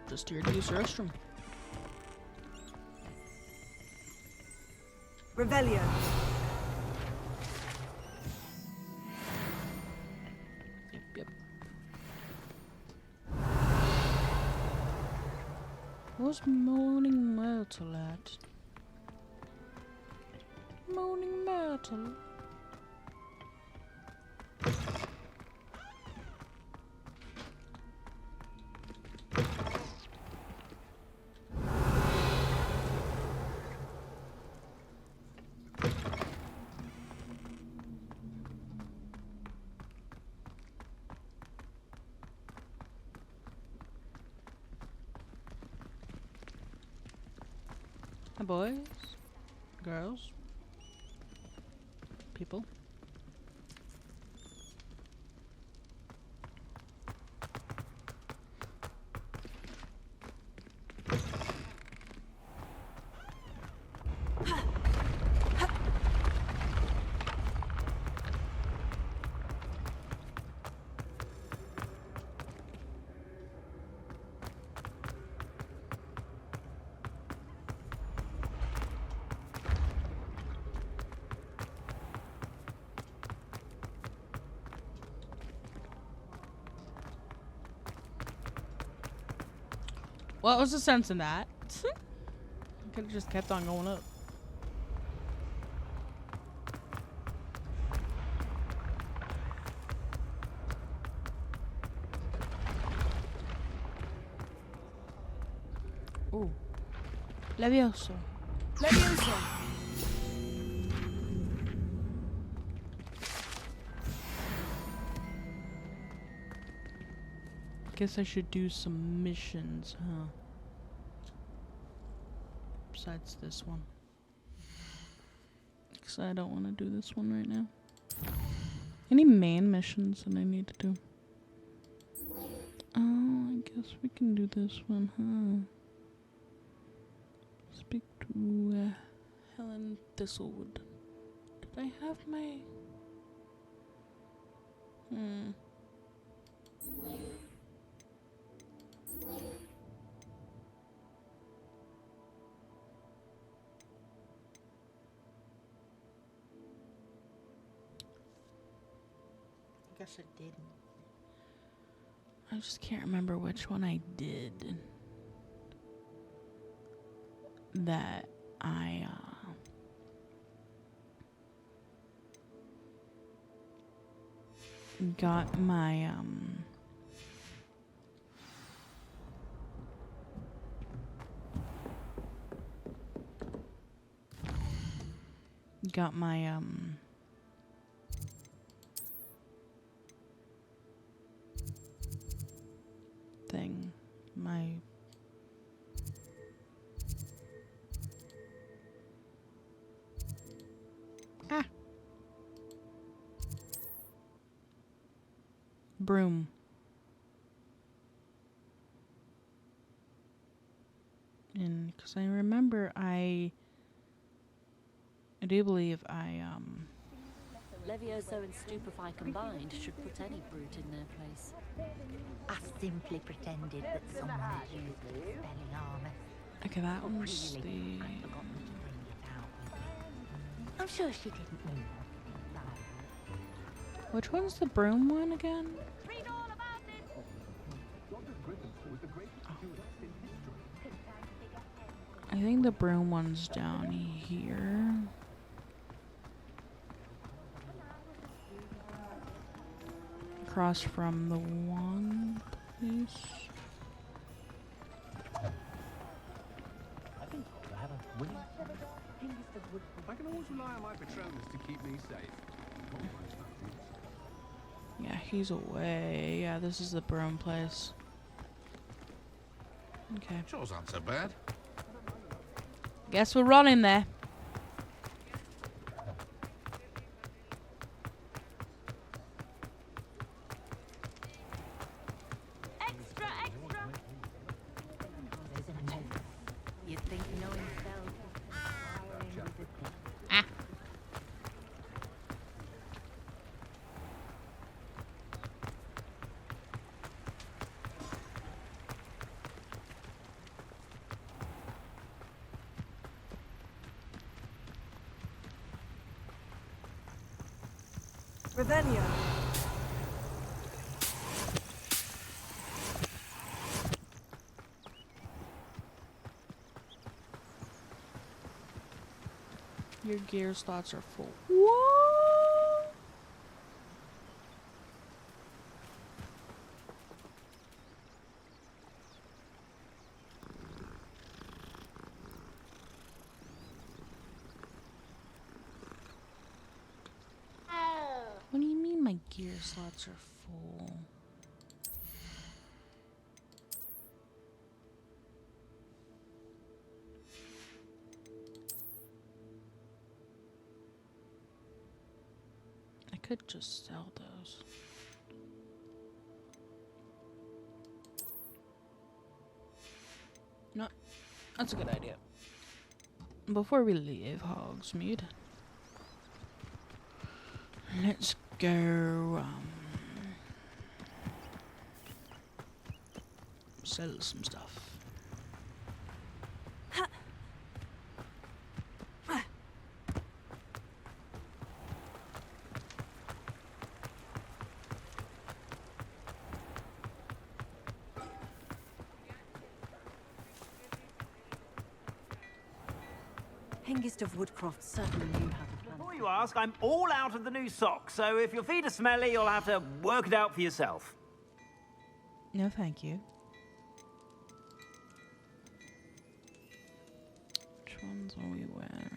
Just here to use the restroom. Revelio. Yep. What's Moaning Myrtle at? Moaning Myrtle. Hi, boys, girls, people. What was the sense in that? I could have just kept on going up. Ooh. Levioso. Levioso. Guess I should do some missions, huh? Besides this one. Because I don't want to do this one right now. Any main missions that I need to do? Oh, I guess we can do this one, huh? Speak to Helen Thistlewood. Did I have my... I guess I didn't. I just can't remember which one I did. That I got my thing, my broom. And because I remember I do believe Levioso and Stupefy combined should put any brute in their place. I simply pretended that someone had used spelling armor. okay, that one's Really, the I'd forgotten to bring it out. I'm sure she didn't mean that. which one's the broom one again? Read all about it! I think the broom one's down here. Across from the one place. I can always rely on my Patronus to keep me safe. Yeah, he's away. Yeah, this is the broom place. Okay. Chores aren't so bad. Guess we're running there. Extra, extra! You'd think knowing spells Ah. Ravenna. Your gear slots are full. What? What do you mean my gear slots are full? I could just sell those. No, that's a good idea. Before we leave Hogsmeade, let's go sell some stuff. Hengist of Woodcroft certainly knew how to plan. Before you ask, I'm all out of the new socks, so if your feet are smelly, you'll have to work it out for yourself. No, thank you. Which ones are we wearing?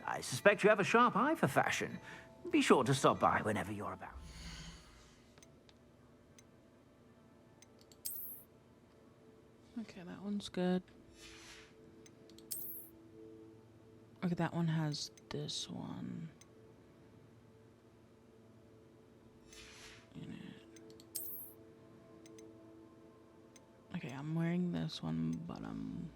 I suspect you have a sharp eye for fashion. Be sure to stop by whenever you're about. Okay, that one's good. Okay, that one has this one in it. Okay, I'm wearing this one, but I'm...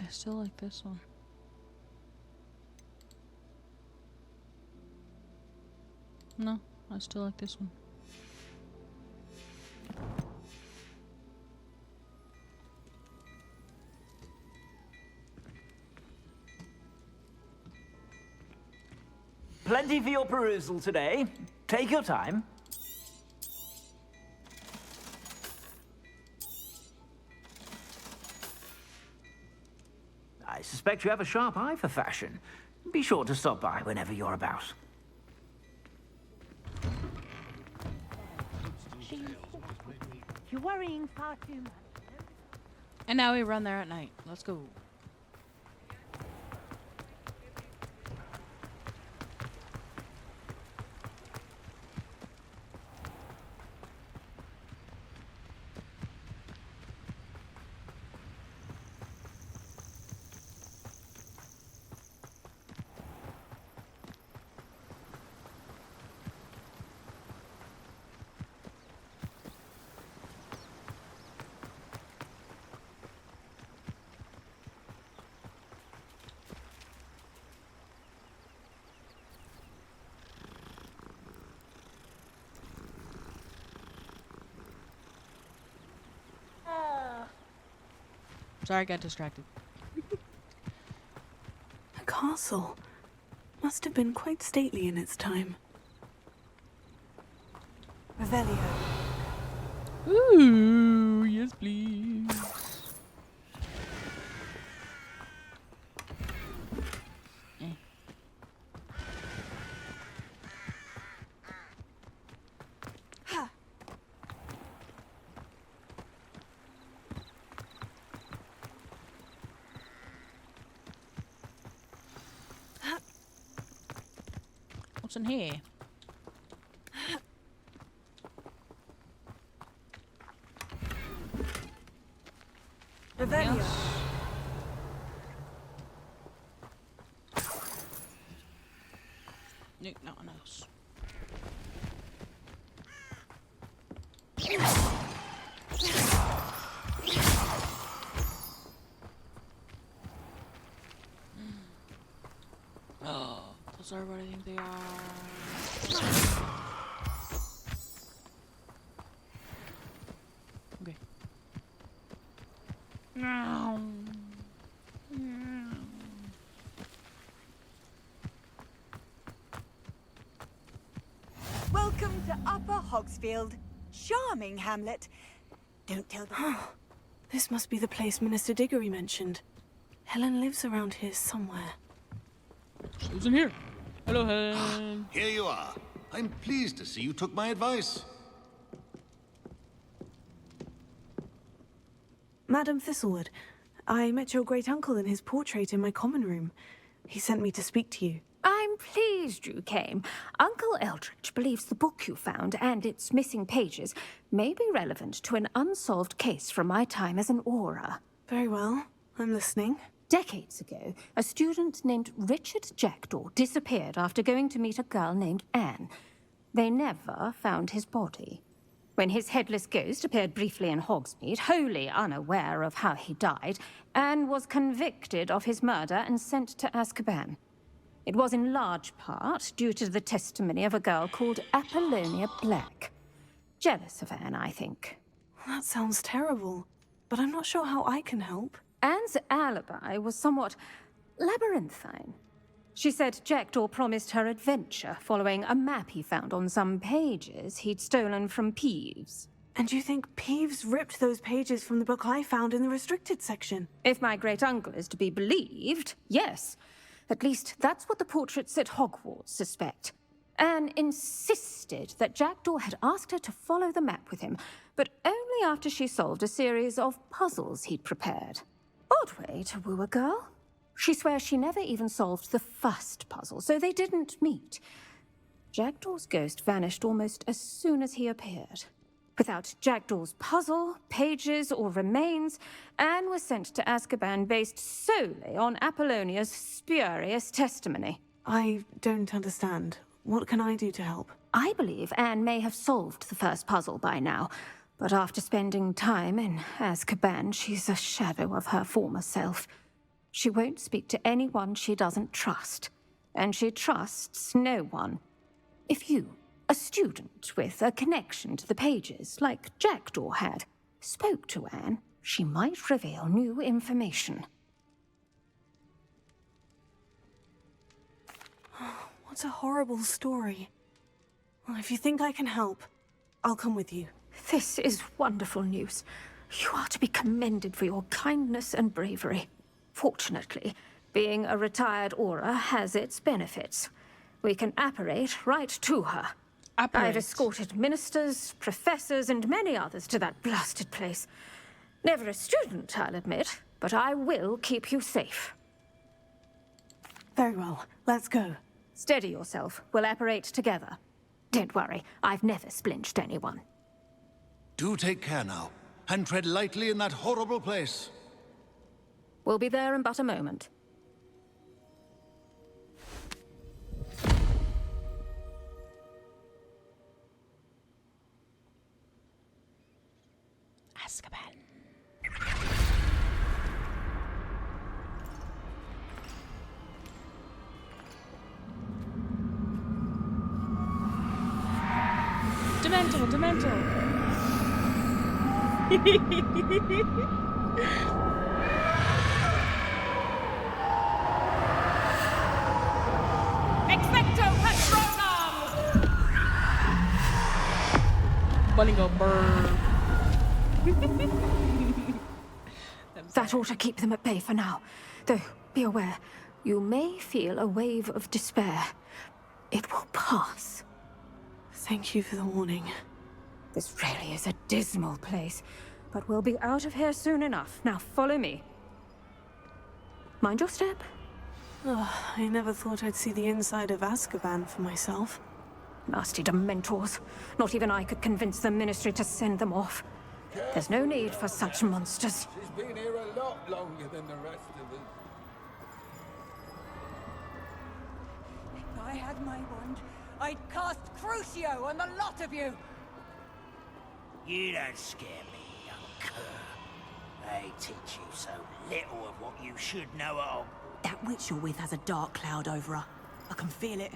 I still like this one. No, I still like this one. Plenty for your perusal today. Take your time. I suspect you have a sharp eye for fashion. Be sure to stop by whenever you're about. You're worrying far too much. And now we run there at night. Let's go. Sorry, I got distracted. A castle. Must have been quite stately in its time. Revelio. Ooh, yes, please. What's in here? Revelio. Nope, nothing else. Oh, those are what I think they are. Okay. No. Welcome to Upper Hogsfield. Charming hamlet. Don't tell them. This must be the place Minister Diggory mentioned. Helen lives around here somewhere. Who's in here? Hello, Helen. Here you are. I'm pleased to see you took my advice. Madam Thistlewood, I met your great-uncle in his portrait in my common room. He sent me to speak to you. I'm pleased you came. Uncle Eldridge believes the book you found and its missing pages may be relevant to an unsolved case from my time as an Auror. Very well. I'm listening. Decades ago, a student named Richard Jackdaw disappeared after going to meet a girl named Anne. They never found his body. When his headless ghost appeared briefly in Hogsmeade, wholly unaware of how he died, Anne was convicted of his murder and sent to Azkaban. It was in large part due to the testimony of a girl called Apollonia Black. Jealous of Anne, I think. That sounds terrible, but I'm not sure how I can help. Anne's alibi was somewhat labyrinthine. She said Jackdaw promised her adventure following a map he found on some pages he'd stolen from Peeves. And you think Peeves ripped those pages from the book I found in the restricted section? If my great-uncle is to be believed, yes. At least that's what the portraits at Hogwarts suspect. Anne insisted that Jackdaw had asked her to follow the map with him, but only after she solved a series of puzzles he'd prepared. Odd way to woo a girl. She swears she never even solved the first puzzle, so they didn't meet. Jackdaw's ghost vanished almost as soon as he appeared. Without Jackdaw's puzzle, pages, or remains, Anne was sent to Azkaban based solely on Apollonia's spurious testimony. I don't understand. What can I do to help? I believe Anne may have solved the first puzzle by now, but after spending time in Azkaban, she's a shadow of her former self. She won't speak to anyone she doesn't trust, and she trusts no one. If you, a student with a connection to the pages, like Jackdaw had, spoke to Anne, she might reveal new information. What a horrible story. Well, if you think I can help, I'll come with you. This is wonderful news. You are to be commended for your kindness and bravery. Fortunately, being a retired Auror has its benefits. We can apparate right to her. I've escorted ministers, professors, and many others to that blasted place. Never a student, I'll admit, but I will keep you safe. Very well. Let's go. Steady yourself. We'll apparate together. Don't worry, I've never splinched anyone. Do take care now, and tread lightly in that horrible place. We'll be there in but a moment. Azkaban. Demental. Bunny go brr. That ought to keep them at bay for now. Though, be aware, you may feel a wave of despair. It will pass. Thank you for the warning. This really is a dismal place, but we'll be out of here soon enough. Now follow me. Mind your step. Oh, I never thought I'd see the inside of Azkaban for myself. Nasty Dementors. Not even I could convince the Ministry to send them off. There's no need for such monsters. She's been here a lot longer than the rest of us. If I had my wand, I'd cast Crucio on the lot of you! You don't scare me, young cur. They teach you so little of what you should know of. That witch you're with has a dark cloud over her. I can feel it.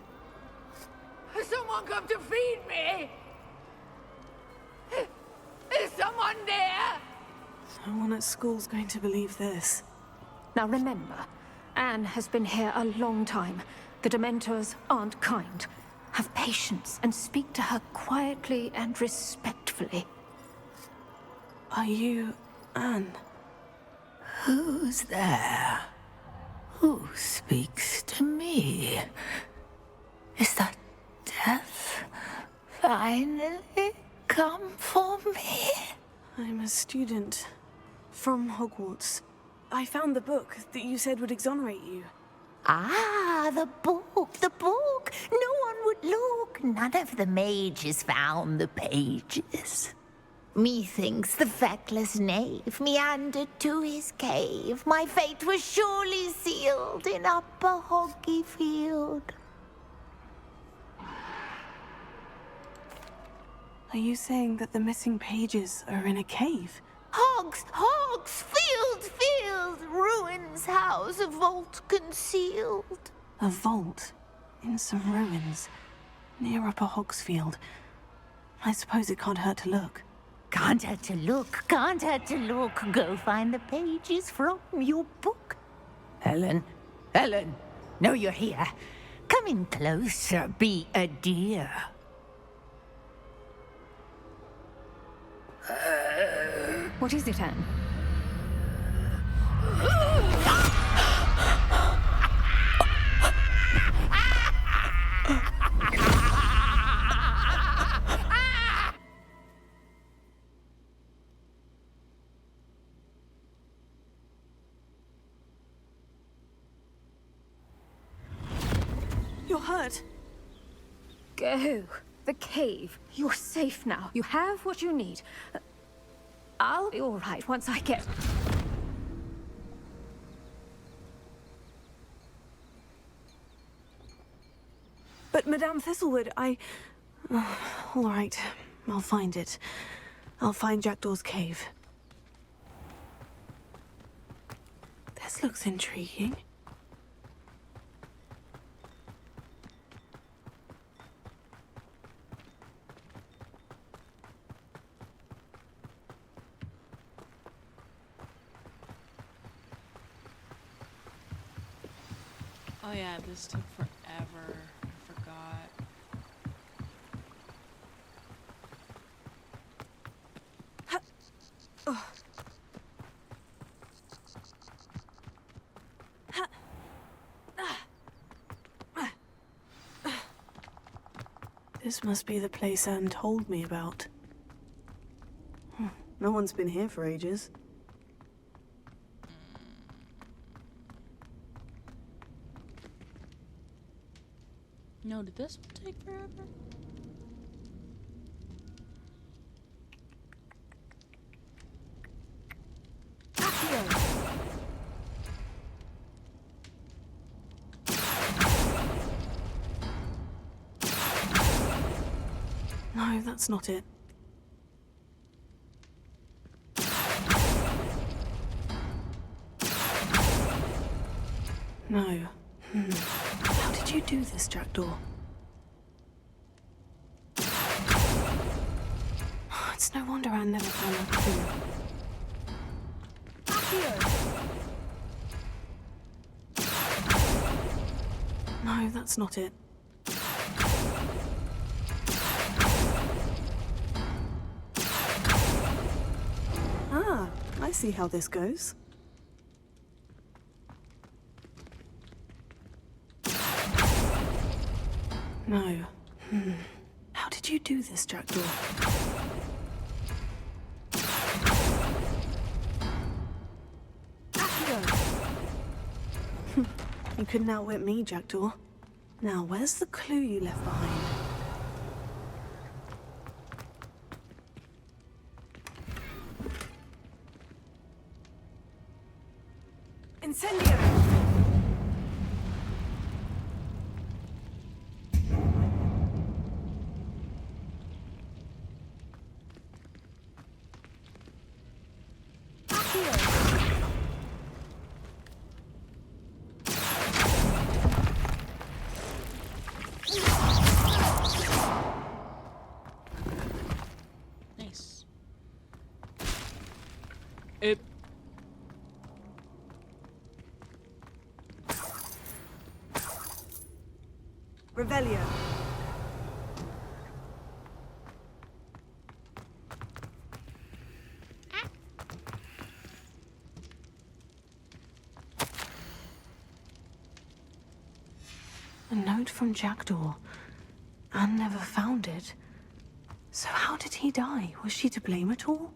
Has someone come to feed me? Is someone there? No one at school's going to believe this. Now remember, Anne has been here a long time. The Dementors aren't kind. Have patience and speak to her quietly and respectfully. Are you Anne? Who's there? Who speaks to me? Is that death finally come for me? I'm a student from Hogwarts. I found the book that you said would exonerate you. Ah, the book, the book. No one would look. None of the mages found the pages. Methinks the feckless knave meandered to his cave. My fate was surely sealed in Upper Hoggyfield. Are you saying that the missing pages are in a cave? Hogs, field, ruins house, a vault concealed. A vault in some ruins near Upper Hogsfield. I suppose it can't hurt to look. Can't hurt to look, can't hurt to look. Go find the pages from your book. Helen, know you're here. Come in closer, be a dear. What is it, Anne? You're hurt. Go. The cave. You're safe now. You have what you need. I'll be all right once I get... But Madame Thistlewood, Oh, all right. I'll find it. I'll find Jackdaw's cave. This looks intriguing. Oh yeah, this took forever. I forgot. This must be the place Anne told me about. No one's been here for ages. No, did this one take forever? No, that's not it. No. How did you do this, Jackdaw? It's no wonder Anne never found that clue. No, that's not it. see how this goes. No. How did you do this, Jackdaw? You couldn't outwit me, Jackdaw. Now, where's the clue you left behind? Incendio! Nice. It... Revelio. A note from Jackdaw. Anne never found it. So how did he die? Was she to blame at all?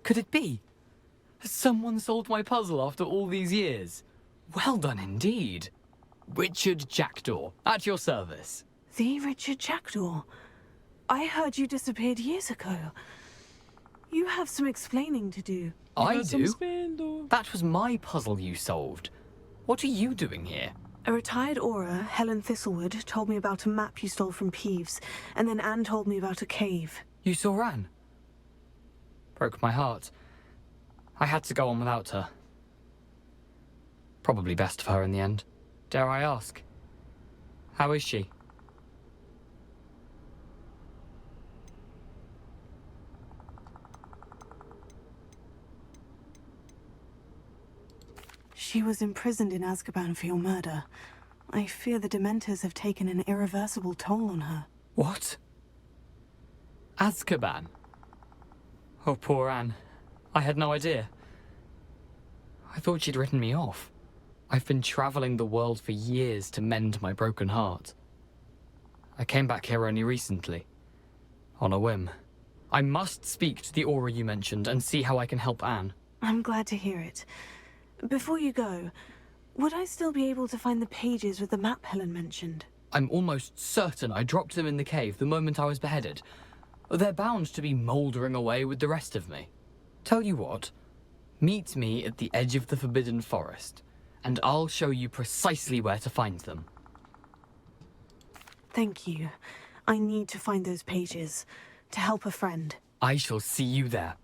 Could it be? Has someone solved my puzzle after all these years? Well done indeed. Richard Jackdaw, at your service. The Richard Jackdaw? I heard you disappeared years ago. You have some explaining to do. I do? That was my puzzle you solved. What are you doing here? A retired Aura, Helen Thistlewood, told me about a map you stole from Peeves, and then Anne told me about a cave. You saw Anne? Broke my heart. I had to go on without her. Probably best for her in the end. Dare I ask? How is she? She was imprisoned in Azkaban for your murder. I fear the Dementors have taken an irreversible toll on her. What? Azkaban? Oh, poor Anne. I had no idea. I thought she'd written me off. I've been traveling the world for years to mend my broken heart. I came back here only recently. On a whim. I must speak to the Aura you mentioned and see how I can help Anne. I'm glad to hear it. Before you go, would I still be able to find the pages with the map Helen mentioned? I'm almost certain I dropped them in the cave the moment I was beheaded. They're bound to be mouldering away with the rest of me. Tell you what, meet me at the edge of the Forbidden Forest, and I'll show you precisely where to find them. Thank you. I need to find those pages, to help a friend. I shall see you there.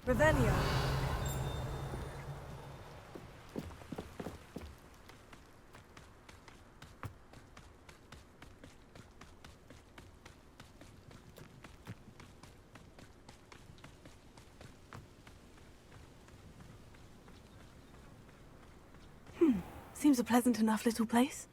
Revelio. Seems a pleasant enough little place.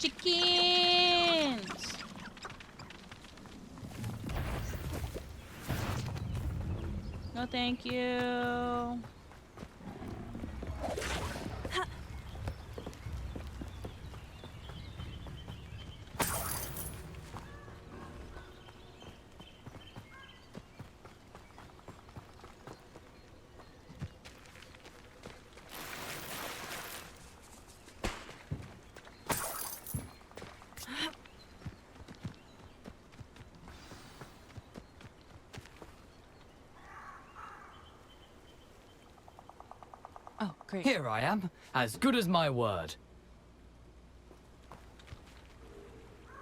Chickens! No, thank you. Oh, great. Here I am, as good as my word.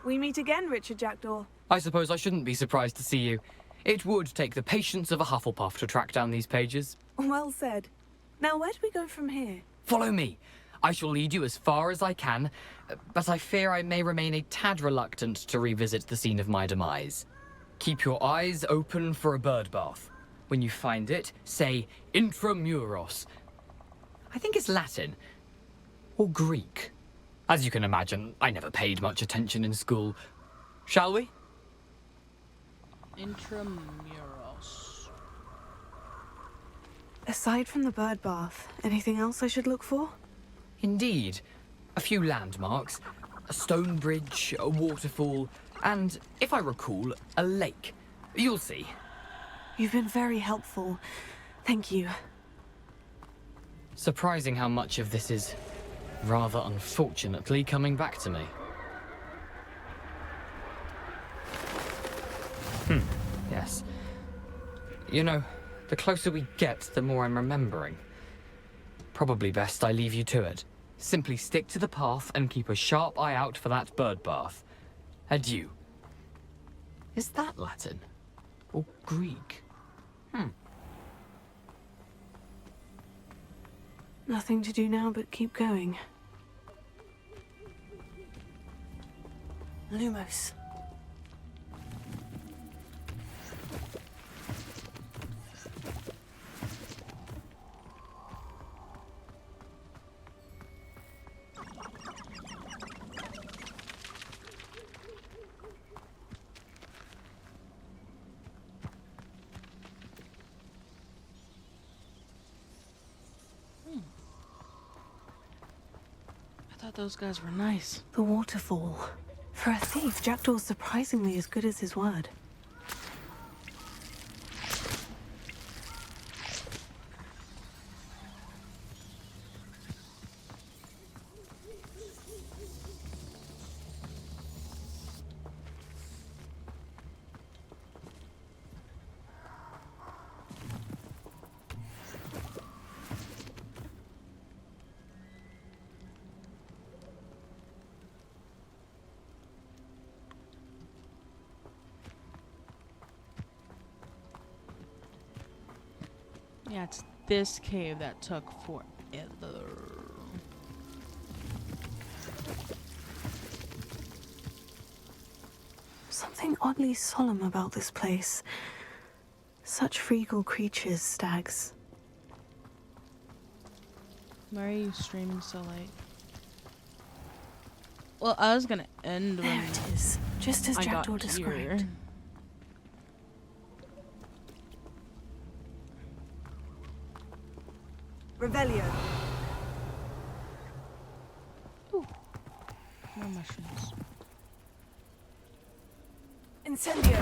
We meet again, Richard Jackdaw. I suppose I shouldn't be surprised to see you. It would take the patience of a Hufflepuff to track down these pages. Well said. Now, where do we go from here? Follow me. I shall lead you as far as I can, but I fear I may remain a tad reluctant to revisit the scene of my demise. Keep your eyes open for a bird bath. When you find it, say intramuros. I think it's Latin. Or Greek. As you can imagine, I never paid much attention in school. Shall we? Intramuros. Aside from the bird bath, anything else I should look for? Indeed. A few landmarks. A stone bridge, a waterfall, and, if I recall, a lake. You'll see. You've been very helpful. Thank you. Surprising how much of this is, rather unfortunately, coming back to me. Yes. You know, the closer we get, the more I'm remembering. Probably best I leave you to it. Simply stick to the path and keep a sharp eye out for that bird bath. Adieu. Is that Latin? Or Greek? Nothing to do now but keep going. Lumos. I thought those guys were nice. The waterfall. For a thief, Jackdaw's surprisingly as good as his word. Yeah, it's this cave that took forever. Something oddly solemn about this place. Such regal creatures, stags. Why are you streaming so late? Well, I was gonna end There when it is, just as I got Jackdaw described. here. Revelio. Ooh, more mushrooms. Incendio.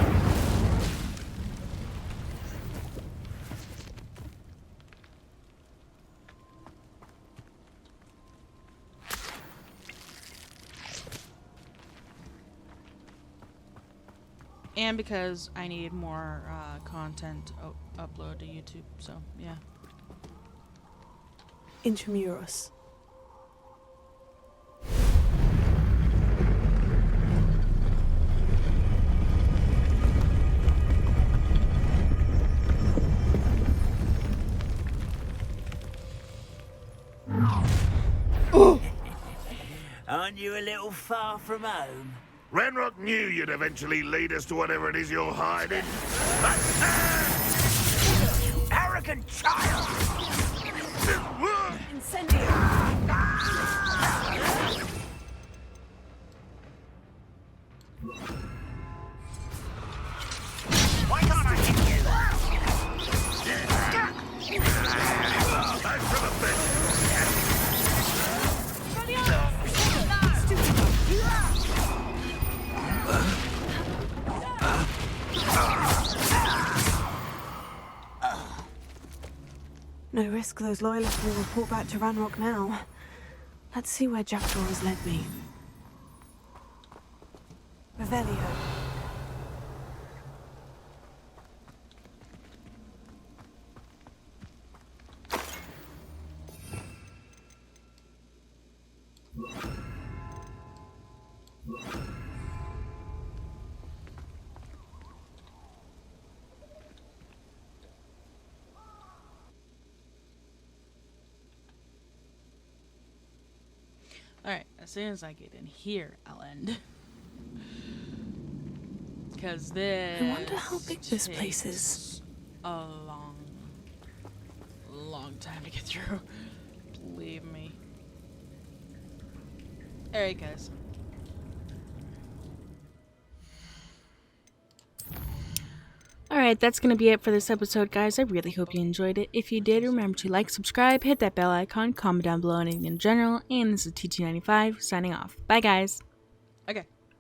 And because I need more content upload to YouTube, so yeah. Intramuros. Aren't you a little far from home? Ranrock knew you'd eventually lead us to whatever it is you're hiding. You arrogant child! Incendio! Why can't I hit you? Back to the bed. No risk those loyalists will report back to Ranrock now. Let's see where Jackdaw has led me. Revelio. Alright, as soon as I get in here, I'll end. Because this... I wonder how big this place is. A long time to get through. Believe me. Alright, guys. Alright, that's going to be it for this episode, guys. I really hope you enjoyed it. If you did, remember to like, subscribe, hit that bell icon, comment down below anything in general, and this is TT95 signing off. Bye, guys. Okay.